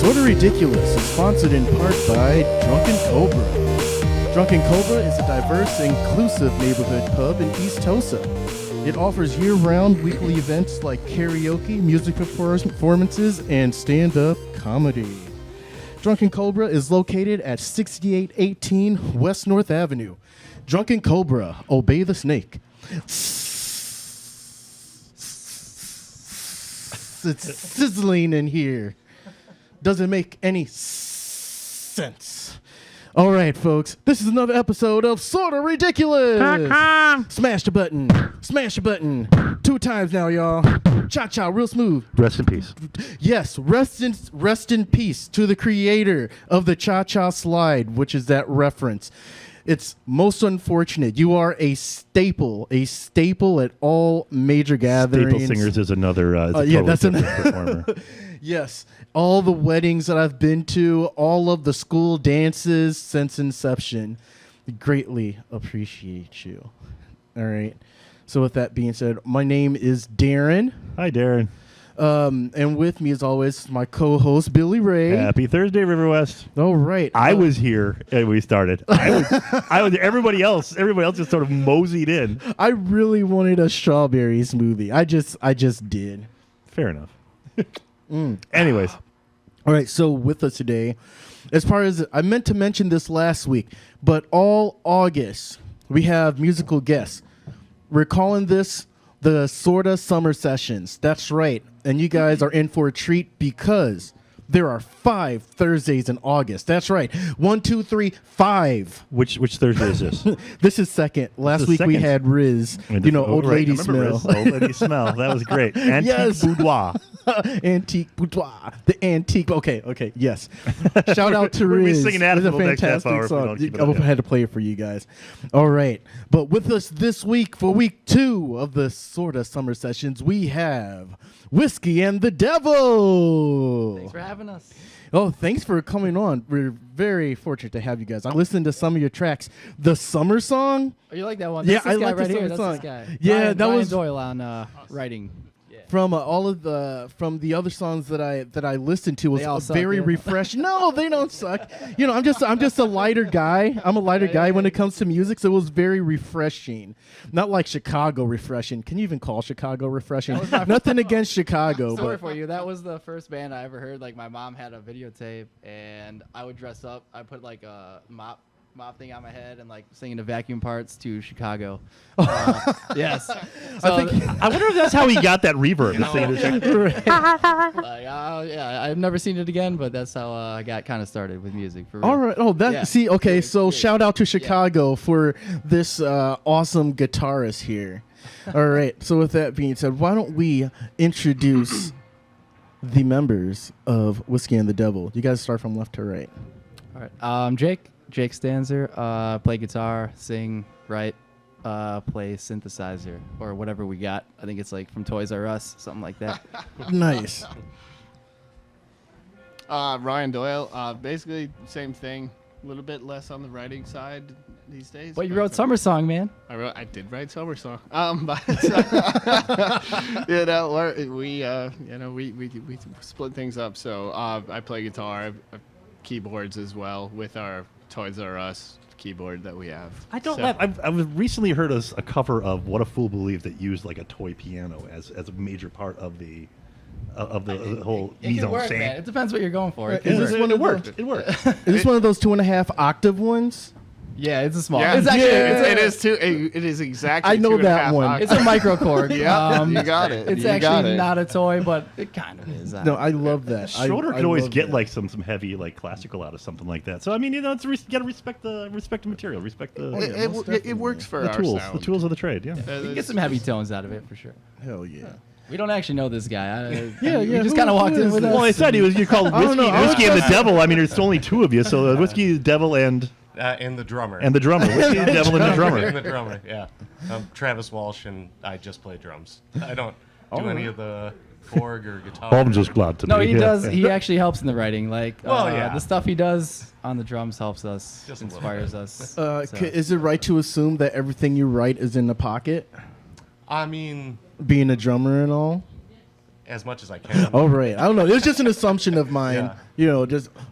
Sorta Ridiculous is sponsored in part by Drunken Cobra. Drunken Cobra is a diverse, inclusive neighborhood pub in East Tosa. It offers year-round weekly events like karaoke, music performances, and stand-up comedy. Drunken Cobra is located at 6818 West North Avenue. Drunken Cobra, obey the snake. It's sizzling in here. Doesn't make any sense. All right, folks. This is another episode of Sorta Ridiculous. Smash the button. Smash the button. 2 times now, y'all. Cha-cha, real smooth. Rest in peace. Yes, rest in peace to the creator of the cha-cha slide, which is that reference. It's most unfortunate. You are a staple at all major gatherings. Staple Singers is another performer. Yes, all the weddings that I've been to, all of the school dances since inception. Greatly appreciate you. All right. So with that being said, my name is Darren. Hi, Darren. And with me, as always, my co-host, Billy Ray. Happy Thursday, River West. All right. I was here and we started. I was. Everybody else just sort of moseyed in. I really wanted a strawberry smoothie. I just did. Fair enough. Anyways. All right. So with us today, as far as I meant to mention this last week, but all August, we have musical guests. We're calling this the Sorta Summer Sessions. That's right. And you guys are in for a treat because there are 5 Thursdays in August. That's right. 1, 2, 3, 5. Which Thursday is this? This is second. Last week we had Riz. Old lady smell. Old lady smell. That was great. Antique boudoir. Antique boudoir. The antique. Okay. Yes. Shout out to Riz. We're singing that for the next half hour. Song. I had to play it for you guys. All right. But with us this week for week 2 of the Sorta Summer Sessions, we have Whiskey and the Devil. Thanks for having us. Oh, thanks for coming on. We're very fortunate to have you guys. I listened to some of your tracks. The summer song. Oh, you like that one? Yeah, That's this I guy like the right here. summer That's song. this guy. Yeah, that Ryan was Doyle on writing. from from the other songs that I listened to was They all suck, very yeah. refreshing. No, they don't suck. I'm just a lighter guy. I'm a lighter guy when it comes to music, so it was very refreshing. Not like Chicago refreshing. Can you even call Chicago refreshing? Nothing against Chicago, Sorry but for you. That was the first band I ever heard. Like my mom had a videotape, and I would dress up. I put like a mop thing on my head and like singing the vacuum parts to Chicago. Yes. So, I wonder if that's how he got that reverb. yeah, I've never seen it again, but that's how I got kind of started with music. For real. all right. Oh, that Yeah. see. Okay, so Yeah. shout out to Chicago for this awesome guitarist here. All right. So with that being said, why don't we introduce the members of Whiskey and the Devil? You guys start from left to right. All right. Jake Stanzer. Play guitar, sing, write, play synthesizer or whatever we got. I think it's like from Toys R Us, something like that. Nice. Ryan Doyle, basically same thing, a little bit less on the writing side these days. But you wrote Summer Song, man. I did write Summer Song. But we split things up. So I play guitar, I've keyboards as well with our Toys R Us keyboard that we have. I don't laugh. I've recently heard a cover of "What a Fool Believes" that used like a toy piano as a major part of the whole It can work, mise-en-scène. man. It depends what you're going for. It Is can this work. one It worked. It worked. Is this one of those 2.5 octave ones? Yeah, it's a small. Yeah, It's actually it is exactly. I know 2.5 that one. octaves. it's a microchord. Yeah, you got it. It's You got actually it. not a toy, but it kind of is. No, I love that. Schroeder I could always love get that. like some heavy like classical out of something like that. So I mean, you gotta respect the material, respect the It works for the our tools, sound. the tools of the trade. Yeah. You can get some heavy tones out of it for sure. Hell yeah. We don't actually know this guy. Yeah, We yeah, just who- kind of walked who in is with this? us. Well, I said you called I don't whiskey, know. I whiskey and was the devil. I mean, there's only 2 of you, so whiskey, the devil, and And the drummer. the drummer. Whiskey, the devil, and the And drummer. the drummer, yeah. Travis Walsh, and I just play drums. I don't do any of the org or guitar. I'm just glad to No, be he here. does. He actually helps in the writing. Like, Well, yeah. the stuff he does on the drums helps us, Just a little inspires bit. us. So. Is it right to assume that everything you write is in the pocket? I mean, Being a drummer and all? as much as I can. Oh, right. I don't know. It was just an assumption of mine. Yeah.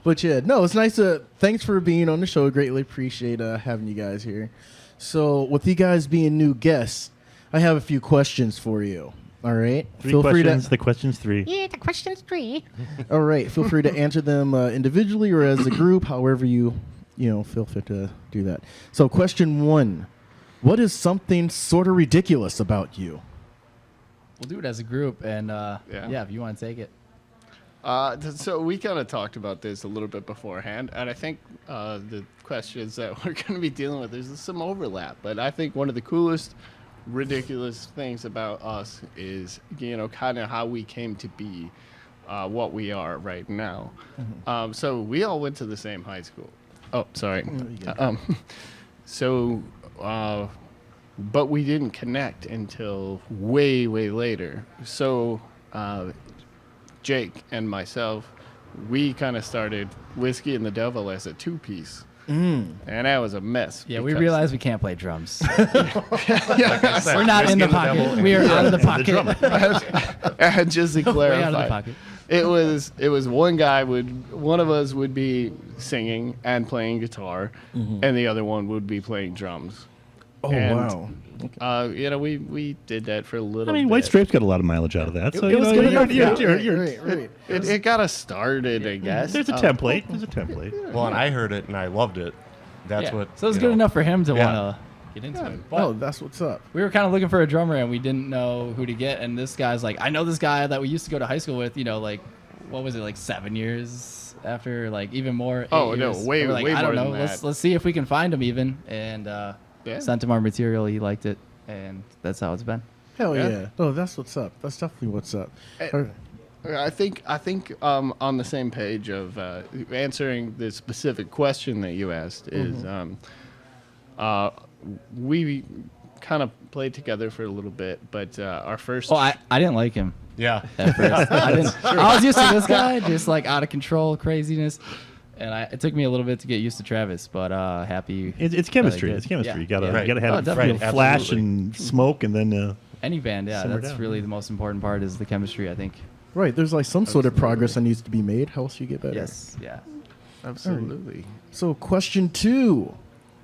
But yeah, no, it's nice thanks for being on the show. Greatly appreciate having you guys here. So with you guys being new guests, I have a few questions for you. All right. Three questions. The question's 3. Yeah, the question's 3. All right. Feel free to answer them individually or as a group, however you feel fit to do that. So question 1, what is something sort of ridiculous about you? We'll do it as a group, and if you want to take it. So we kind of talked about this a little bit beforehand, and I think the questions that we're going to be dealing with, there's some overlap. But I think one of the coolest, ridiculous things about us is, kind of how we came to be what we are right now. Mm-hmm. So we all went to the same high school. Oh, sorry. But we didn't connect until way, way later. So Jake and myself, we kind of started Whiskey and the Devil as a 2-piece. And that was a mess. Yeah, we because- realized we can't play drums. Like I said, We're not in the Whiskey and pocket. Devil We are and- out of the the pocket. And just to Way out of the clarify, pocket. it was one of us would be singing and playing guitar, and the other one would be playing drums. Oh, And, wow. We did that for a little I mean, bit. White Stripes got a lot of mileage out of that. So It was good enough. you're- Right. It got us started, I guess. There's a template. There's a template. Well, and I heard it and I loved it. That's Yeah. what. So it was you good know. enough for him to Yeah. want to get into it. But Oh, that's what's up. we were kind of looking for a drummer, and we didn't know who to get. And this guy's like, I know this guy that we used to go to high school with. Like, what was it, like 7 years after, like even more? 8 Oh, no, years. way- And we're like, way I don't more know. than that. Let's see if we can find him even. And sent him our material. He liked it, and that's how it's been. Hell Yeah. yeah. Oh, that's what's up. That's definitely what's up. All right. I think on the same page of answering the specific question that you asked is we kind of played together for a little bit, but our first. Oh, I didn't like him Yeah. at first. I was used to this guy, just like out of control craziness. And it took me a little bit to get used to Travis, but happy. It's chemistry. good. It's chemistry. Yeah. You gotta Yeah. you gotta Oh, have definitely. flash Absolutely. and smoke, and then Any band, yeah, Simmer that's down. really the most important part is the chemistry, I think. Right. There's like some sort of progress that needs to be made. How else you get better? Yes, yeah. Absolutely. So question 2,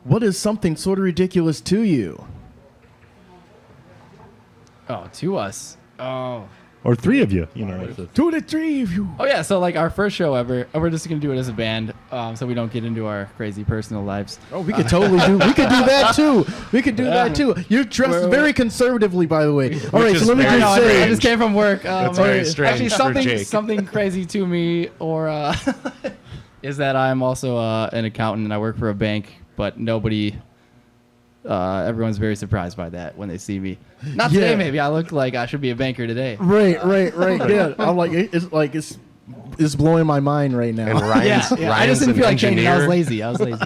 what is something sort of ridiculous to you? Oh, to us. Oh. or 3 of you. It's a- 2 to 3 of you. Oh yeah, so like our first show ever, we're just gonna do it as a band, so we don't get into our crazy personal lives. Oh, we could totally do. We could do that too. We could do that too. You're dressed very conservatively, by the way. All right, is so let me very I know, just I say. just came from work. That's very strange Actually, for Jake. something crazy to me, or is that I'm also an accountant and I work for a bank, but nobody. Everyone's very surprised by that when they see me. Not today, Yeah. maybe. I look like I should be a banker today. Right. Yeah, I'm like it's blowing my mind right And now. Ryan's, I Ryan's just didn't an feel like changing. I was engineer. lazy.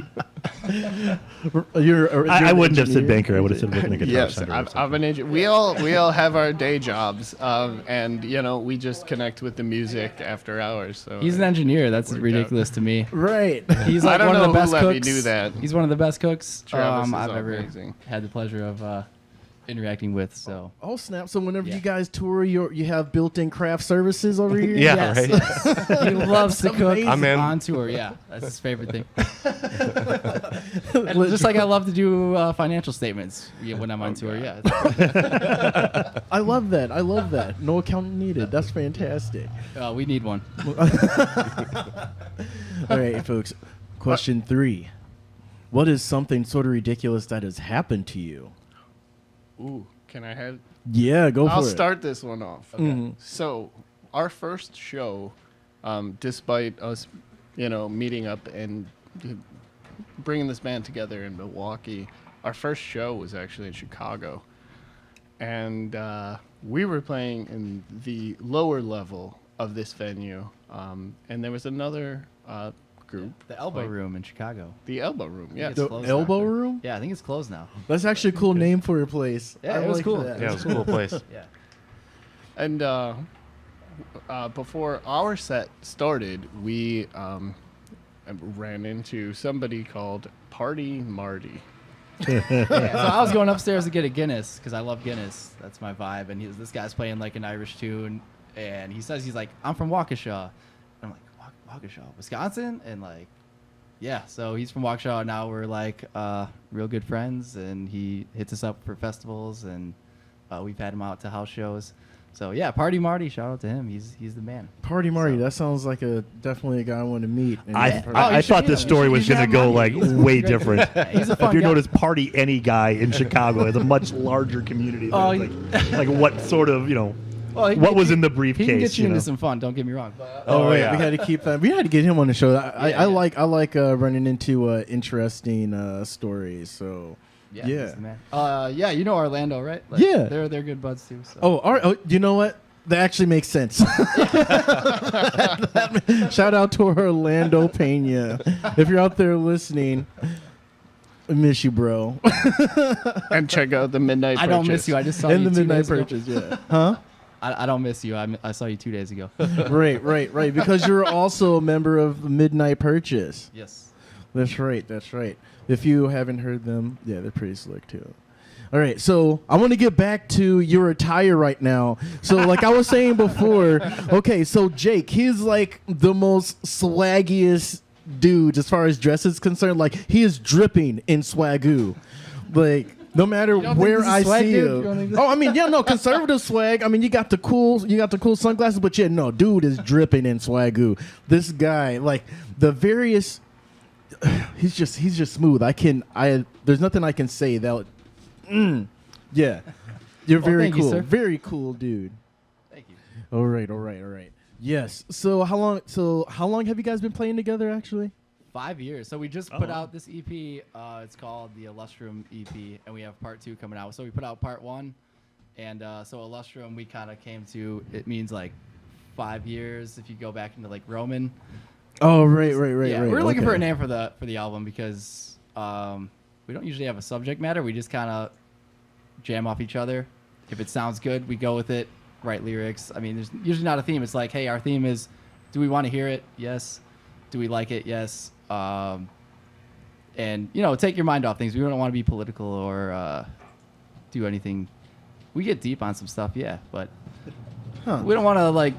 You're I an wouldn't have said engineer? banker. I would have said working at a guitar Yes, center. or I'm something. an engineer. We all have our day jobs, and we just connect with the music after hours. So He's an engineer. That's Worked ridiculous to me. Right. He's I like don't one of know the who best let me cooks. do that. He's one of the best cooks Travis is I've ever amazing. had the pleasure of interacting with. So Oh snap! So whenever Yeah. you guys tour, you have built-in craft services over here. Yeah, Yes. right. he loves to cook amazing. I'm in. on tour. Yeah, that's his favorite thing. And just like I love to do financial statements when I'm on tour. Yeah. I love that. I love that. No accountant needed. That's fantastic. We need one. All right, folks. Question 3: what is something sort of ridiculous that has happened to you? Ooh, can I have? Yeah, go for I'll it. start this one off. Mhm. So, our first show, despite us, meeting up and bringing this band together in Milwaukee, our first show was actually in Chicago, and we were playing in the lower level of this venue, and there was another group, The Elbow Room in Chicago. the Elbow Room. Yeah, it's The closed elbow now. room? Yeah, I think it's closed now. That's actually a cool name for a place. Yeah, I it was like cool. that. Yeah, it was a cool place. Yeah. And before our set started, we ran into somebody called Party Marty. Yeah, so I was going upstairs to get a Guinness because I love Guinness. That's my vibe. And this guy's playing like an Irish tune, and he says he's like, I'm from Waukesha. And I'm like, Waukesha, Wisconsin? And like, yeah, so he's from Waukesha. Now we're like real good friends, and he hits us up for festivals, and we've had him out to house shows. So yeah, Party Marty, shout out to him. He's the man. Party Marty, that sounds like definitely a guy I want to meet. I thought this story was going to go like way different. He's a fun If you guy. notice, Party Any Guy in Chicago has a much larger community. Oh, Like what sort of, Well, what was in the briefcase? He can get you you know? into some fun. Don't get me wrong. Oh, right. yeah. We had to keep that. We had to get him on the show. I Yeah. like running into interesting stories. So Yeah, yeah. he's the man. Yeah, you know Orlando, right? Yeah. they're good buds too. So. Oh, you know what? That actually makes sense. Shout out to Orlando Pena. If you're out there listening, I miss you, bro. And check out the Midnight I Purchase. don't miss you. I just saw And you the 2 midnight days ago. purchase, yeah. Huh? I don't miss you. I saw you 2 days ago. Right. Because you're also a member of the Midnight Purchase. Yes. That's right. If you haven't heard them, yeah, they're pretty slick too. All right, so I want to get back to your attire right now. So like I was saying before, okay, so Jake, he's like the most swaggiest dude as far as dress is concerned. Like he is dripping in swagoo. Like no matter don't think where this is I swag, see dude? you. You don't think this- Oh, I mean, yeah, no, conservative swag. I mean, you got the cool sunglasses, but yeah, no, dude is dripping in swagoo. This guy, like the various he's just smooth. There's nothing I can say that yeah. You're Well, very thank you, cool. sir. Very cool, dude. Thank you. All right. Yes. So how long have you guys been playing together actually? 5 years. So we just put out this EP. It's called the Illustrum EP, and we have part 2 coming out. So we put out part 1, and so Illustrum we kind of came to. It means like 5 years if you go back into like Roman. Oh, right. Yeah, we're looking for a okay. name for the album because we don't usually have a subject matter. We just kind of jam off each other. If it sounds good, we go with it. Write lyrics. I mean, there's usually not a theme. It's like, hey, our theme is, do we want to hear it? Yes. Do we like it? Yes. And take your mind off things. We don't want to be political or do anything. We get deep on some stuff, yeah, but we don't want to like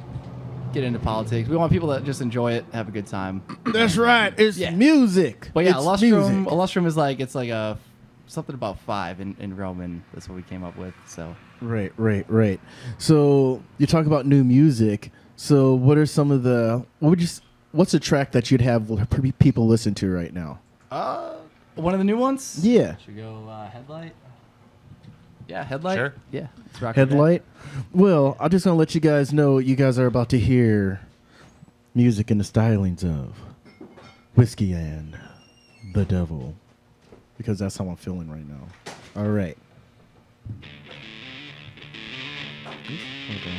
get into politics. We want people that just enjoy it, have a good time. That's right. It's Yeah. music. But yeah, It's Illustrum music. Illustrum is like it's like a something about 5 in Roman. That's what we came up with. So Right. So you talk about new music. So what are some of what's a track that you'd have people listen to right now? one of the new ones. Yeah. Should we go Headlight? Yeah, Headlight. Sure. Yeah. Let's rock with that. Headlight. Well, I'm just gonna let you guys know you guys are about to hear music in the stylings of Whiskey and the Devil, because that's how I'm feeling right now. All right. Okay.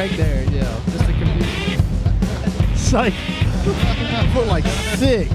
right there, you know, just to confuse. Psych. But like sick.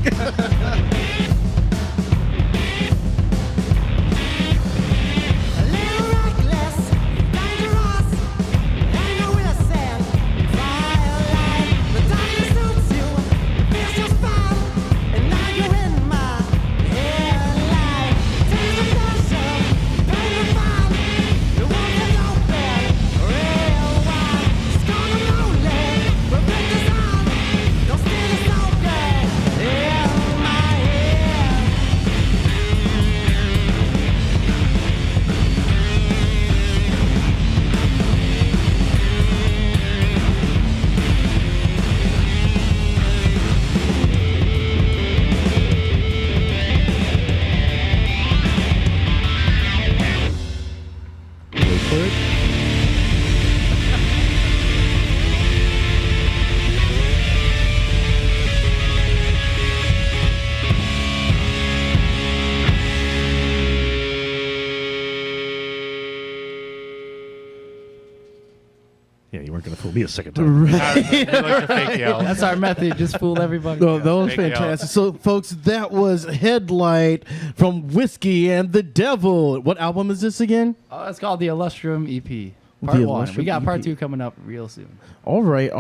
Yeah, you weren't going to fool me a second time. We like to fake you out. That's our method. Just fool everybody. No, that was Fake it out. fantastic. So, folks, that was Headlight from Whiskey and the Devil. What album is this again? It's called the Illustrum EP. Part The 1. Illustrum We got part EP. 2 coming up real soon. All right.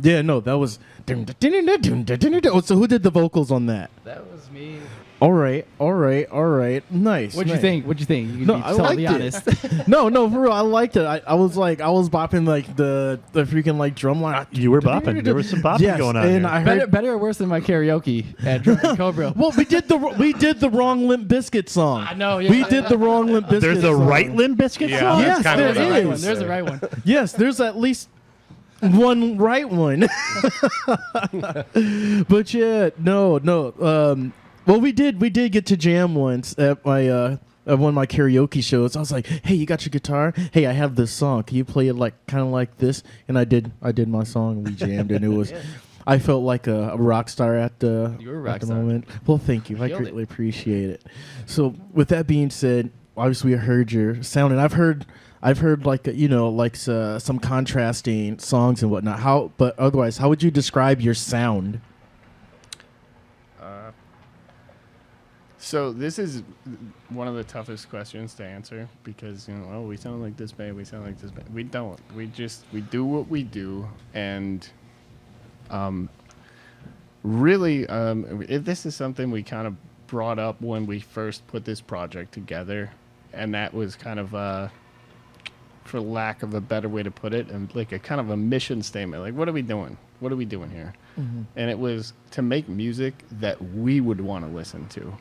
Yeah, no, that was. Oh, so who did the vocals on that? That was me. All right. Nice. What'd you nice. think? What'd you think? You can No, be I totally liked it. honest. No, for real, I liked it. I was bopping like the freaking like drum line. You were bopping. There was some bopping going on and here. I heard. better or worse than my karaoke at Drunken Cobra? Well, we did the wrong Limp Bizkit song. I know, yeah. We did the wrong Limp Bizkit. There's a song. right Limb Biscuit Yeah. song? Yes, That's kinda there what I was is. There's a right one. Yes, there's at least one right one. But yeah, no. Well, we did get to jam once at my at one of my karaoke shows. I was like, "Hey, you got your guitar? Hey, I have this song. Can you play it like kind of like this?" And I did my song. And we jammed, and it was. I felt like a rock star at the You were a rock at the star. moment. Well, thank you. I Killed it. greatly appreciate it. So, with that being said, obviously I heard your sound, and I've heard like some contrasting songs and whatnot. But otherwise, how would you describe your sound? So this is one of the toughest questions to answer because we sound like this band, we sound like this band. We don't. We do what we do, and really, this is something we kind of brought up when we first put this project together, and that was kind of for lack of a better way to put it, and like a kind of a mission statement. Like, what are we doing? What are we doing here? Mm-hmm. And it was to make music that we would want to listen to.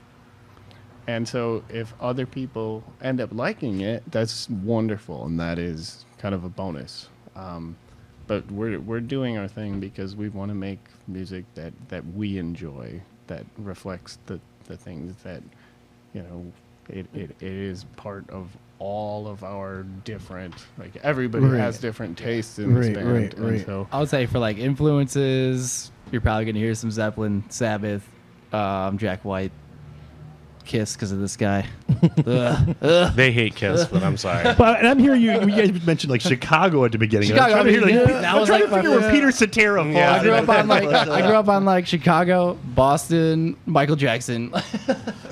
And so if other people end up liking it, that's wonderful, and that is kind of a bonus. But we're doing our thing because we want to make music that we enjoy, that reflects the things that, it is part of all of our different, like everybody Right. has different tastes in this Right, band. right, And right. so I would say for like influences, you're probably gonna hear some Zeppelin, Sabbath, Jack White, Kiss because of this guy. They hate Kiss, but I'm sorry. But, and I'm hearing you guys mentioned like Chicago at the beginning. Chicago, I'm trying to hear, yeah, like, that I'm was trying like to figure my where Peter Cetera falls. Yeah, I grew up on in. like Chicago, Boston, Michael Jackson.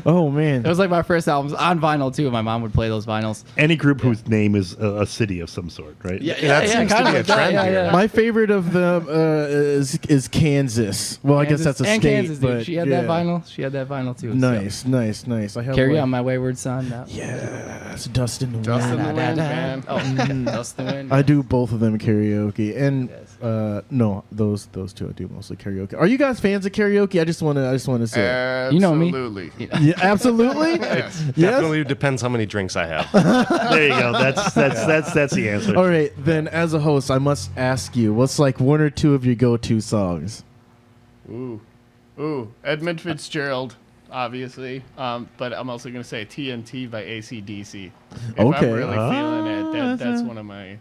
Oh man, It was like my first albums on vinyl too. My mom would play those vinyls. Any group whose name is a city of some sort, right? That seems to kinda be a like that, trend yeah, here. yeah. my favorite of them is Kansas. Well, I guess that's a and state. Kansas, dude. But She had that vinyl. She had that vinyl too. Nice. I have Carry like, on, my wayward son. Now. Yes, Dust in the Dust in Wind. the Wind, man. Oh, Dust in the Wind. I do both of them karaoke, and Yes. no, those two I do mostly karaoke. Are you guys fans of karaoke? I just want to say, You know me. Absolutely. yeah, absolutely. Yes. Yes. Definitely depends how many drinks I have. There you go. That's the answer. All right, then as a host, I must ask you, what's like one or two of your go-to songs? Ooh, Edmund Fitzgerald, obviously. But I'm also going to say TNT by AC/DC. If Okay. I'm really feeling it, that's that's a- one of my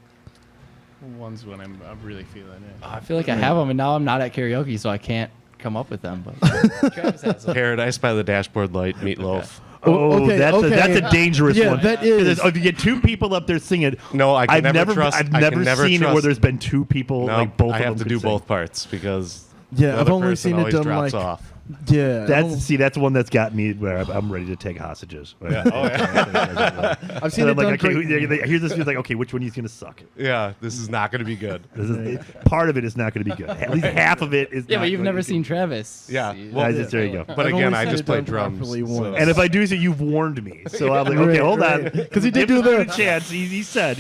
ones when I'm really feeling it. I feel like I have them, and now I'm not at karaoke, so I can't come up with them. But Travis has them. Paradise by the Dashboard Light, Meatloaf. Okay, that's a dangerous Yeah, one. that is. If you get two people up there singing, No, I can I've never trust. I've I never can never seen it trust. where there's been two people No, like both I of have them to could do sing. both parts because Yeah, the I've other only person seen it always done drops like. off. Yeah, That's one that's got me where I'm ready to take hostages. Yeah. Oh, yeah. I've seen And it I'm like, done. okay, here's this dude's like, okay, which one is gonna suck? Yeah, this is not going to be good. This is, part of it is not going to be good. At least half of it is. Yeah, not but you've going never to seen be Travis. Yeah, See, well, good. There you go. But I've again, only I seen just it play done drums. properly so- once. And if I do so, you've warned me. So I'm like, okay, Right, hold right. on. 'Cause he did Give do this dude the- a chance. He said.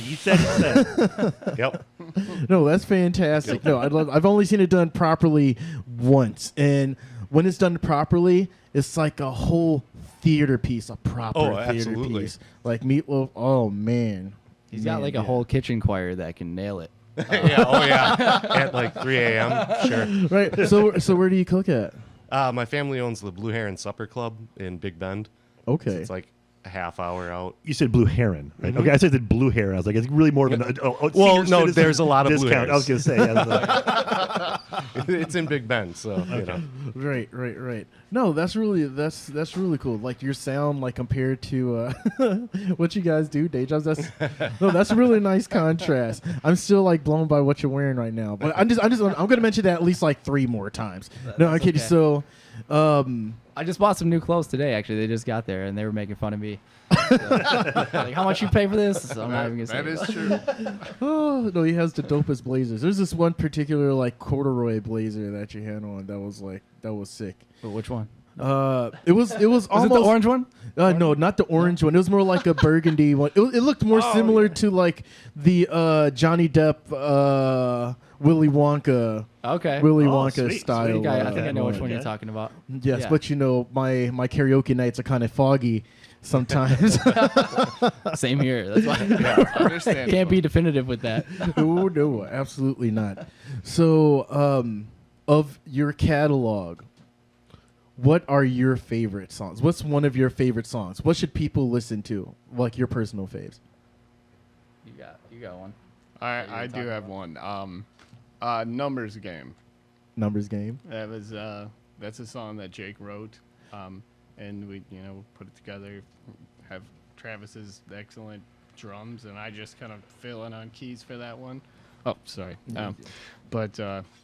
Yep. No, that's fantastic. No, I've only seen it done properly once, and when it's done properly, it's like a whole theater piece, a proper Oh, theater absolutely. piece. Like Meatloaf. Oh man, He's got Man, like a yeah. whole kitchen choir that can nail it. Yeah. Oh yeah. At like 3 a.m. Sure. Right. So where do you cook at? My family owns the Blue Heron Supper Club in Big Bend. So Okay. it's like a half hour out. You said blue heron, right? Okay, I said blue heron. I was like, it's really more of an. Well, senior no, citizen there's a lot of blue discount. I was hares. going to say. I was like, It's in Big Bend, so you know. Right. No, that's really cool. Like your sound, like compared to what you guys do, day jobs. That's a really nice contrast. I'm still like blown by what you're wearing right now. But I'm gonna mention that at least like 3 more times. No, I'm kidding. okay. So, I just bought some new clothes today. Actually, they just got there and they were making fun of me. So, like, how much you pay for this? So I'm not even gonna say That is it. true. oh no, he has the dopest blazers. There's this one particular like corduroy blazer that you had on that was sick. But which one? It was Was almost it the orange one? No, not the orange one. It was more like a burgundy one. It looked more similar to like the Johnny Depp Willy Wonka Okay. Willy Oh, Wonka sweet, style. I think I know which one okay. you're talking about. Yes, Yeah. but you know my karaoke nights are kind of foggy sometimes. Same here. That's why Understandable. can't be definitive with that. Oh no, absolutely not. So, of your catalog, what are your favorite songs? What's one of your favorite songs? What should people listen to? Like your personal faves. You got one. I do have one. Numbers Game. Numbers Game. That was that's a song that Jake wrote, and we put it together. Have Travis's excellent drums, and I just kind of fill in on keys for that one. Oh, sorry. But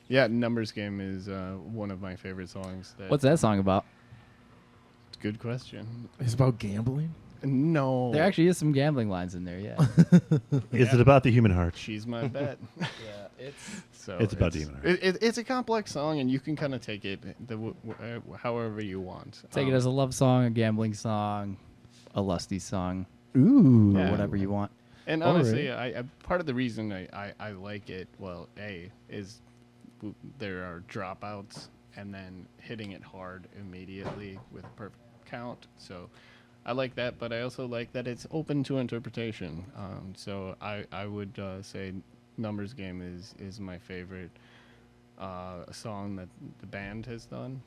yeah, Numbers Game is one of my favorite songs. What's that song about? Good question. It's about gambling. No, There actually is some gambling lines in there. Yeah. is it about the human heart? she's my bet. Yeah. It's So It's about Demon Heart. It's a complex song, and you can kind of take it however you want. take it as a love song, a gambling song, a lusty song, Ooh. Yeah. or whatever you want. And All honestly, I part of the reason I like it, well, is there are dropouts and then hitting it hard immediately with a perfect count. So I like that, but I also like that it's open to interpretation. So I would say Numbers Game is my favorite song that the band has done.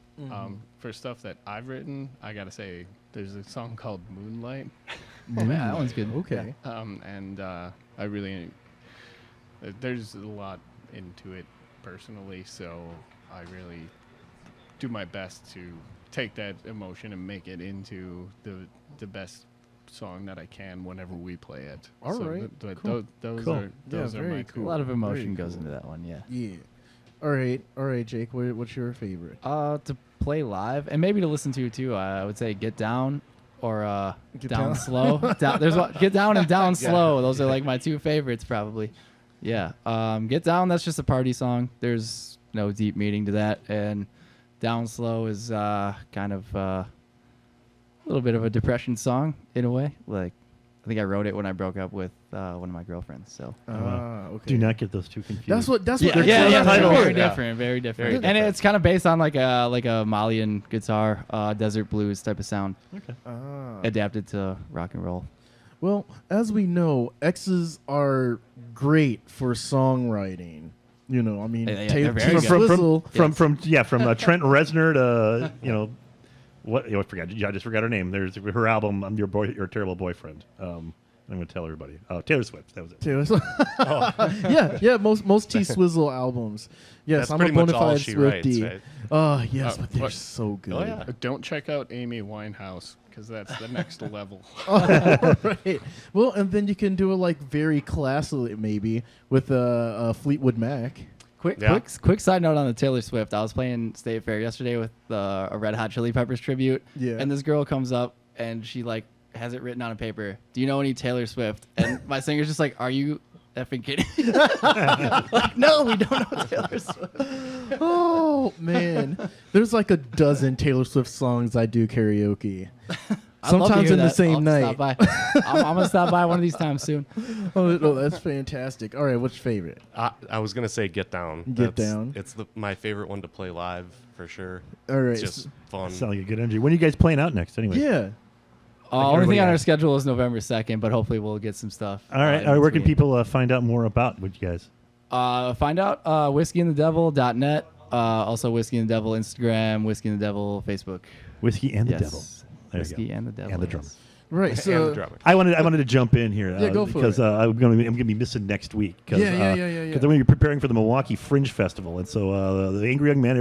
For stuff that I've written, I gotta say, there's a song called Moonlight. Oh, man, that one's good. Okay. And I really there's a lot into it personally, so I really do my best to take that emotion and make it into the best song that I can whenever we play it. All so right, those Cool. are those are very my cool. A lot of emotion Very goes cool. into that one. Yeah. Yeah. All right, Jake. What's your favorite? To play live and maybe to listen to too. I would say Get Down or Get Down Down. Slow. There's one, Get Down and Down Slow. Those are like my two favorites probably. Yeah. Get Down. That's just a party song. There's no deep meaning to that. And Down Slow is kind of a little bit of a depression song in a way. Like I think I wrote it when I broke up with one of my girlfriends. So. Okay. Do not get those two confused. That's what Yeah, they're yeah, titles. very Yeah. different, very different. Very And different. it's kind of based on like a Malian guitar, desert blues type of sound, adapted to rock and roll. Well, as we know, X's are great for songwriting. You know, I mean, Yeah, Taylor they're very good. Swizzle. from Trent Reznor to what I just forgot her name. There's her album. I'm your terrible boyfriend. I'm going to tell everybody. Taylor Swift. That was it. Taylor Swift. Yeah. Most T Swizzle albums. Yes, That's I'm pretty a bona much all fide she writes, Swiftie. right? Oh yes, Oh, but they're what? so good. Oh yeah. Don't check out Amy Winehouse because that's the next level. Right. Well, and then you can do it like very classily, maybe with Fleetwood Mac. Quick side note on the Taylor Swift. I was playing State Fair yesterday with a Red Hot Chili Peppers tribute. Yeah. And this girl comes up and she like has it written on a paper. Do you know any Taylor Swift? And my singer's just like, are you effing kidding? Like, no, we don't know Taylor Swift. Oh man, there's like a dozen Taylor Swift songs I do karaoke. I'd love to Sometimes hear in the that. same I'll night. Stop by. I'm gonna stop by one of these times soon. Oh, no, that's fantastic. All right, what's your favorite? I was gonna say Get Down. Get Down. It's my favorite one to play live for sure. All right. It's just fun. Sound like a good energy. When are you guys playing out next anyway? Yeah. Only everybody thing on our asks. schedule is November 2nd, but hopefully we'll get some stuff. All right. in Where can between. people find out more about what you guys? Find out whiskeyandthedevil.net. Also Whiskey and the Devil Instagram, Whiskey and the Devil Facebook. Whiskey and the Yes. Devil. There Whiskey you go. and the Devil. And the yes. drummer. Right. And the So drummer. I wanted to jump in here Yeah, go for because it. I'm gonna be missing next week. Yeah. Because I'm gonna be preparing for the Milwaukee Fringe Festival, and so the Angry Young Man,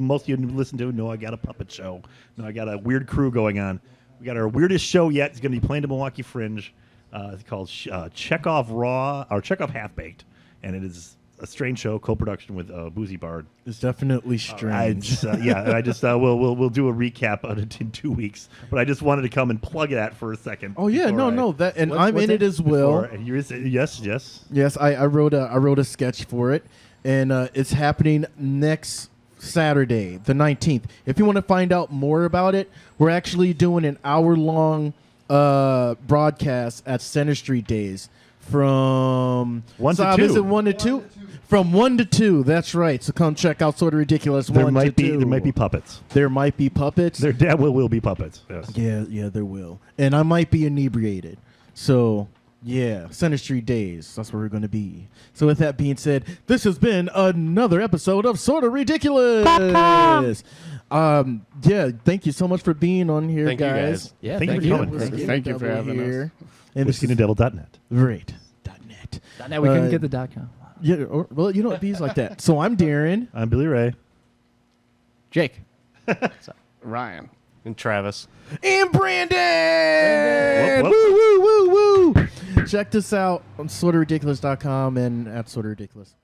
most of you listen to know I got a puppet show. No, I got a weird crew going on. We got our weirdest show yet. It's gonna be playing the Milwaukee Fringe. It's called Chekhov Raw or Chekhov Half Baked, and it is a strange show, co-production with Boozy Bard. it's definitely I strange. just, we'll do a recap on it in 2 weeks. But I just wanted to come and plug that for a second. Oh yeah, before no, I- that, and What's- I'm what's in it it? as well. before- yes. Yes, I wrote a sketch for it, and it's happening next Saturday, the 19th. If you want to find out more about it, we're actually doing an hour-long broadcast at Center Street Days from 1 to Sob, 2. Is it 1 to 2? From 1 to 2. That's right. So come check out Sorta Ridiculous. There 1 might to be 2. there might be puppets. There might be puppets. There will be puppets. Yes. Yeah, there will. And I might be inebriated. So, yeah, Center Street Days. That's where we're going to be. So, with that being said, this has been another episode of Sorta Ridiculous. Yeah, thank you so much for being on here, Thank you, guys. guys. Yeah, Thank you thank for you. coming. Whiskey Thank you and for Devil having us. here. And this is WhiskeyandTheDevil.net. great. .net. Now we couldn't Uh, get the .com. Yeah, well, you know, it bees like that. So, I'm Darren. I'm Billy Ray. Jake. Ryan. And Travis. And Brandon! Whoop, whoop. Woo, woo, woo, woo! Check this out on sortaridiculous.com and at Sorta Ridiculous.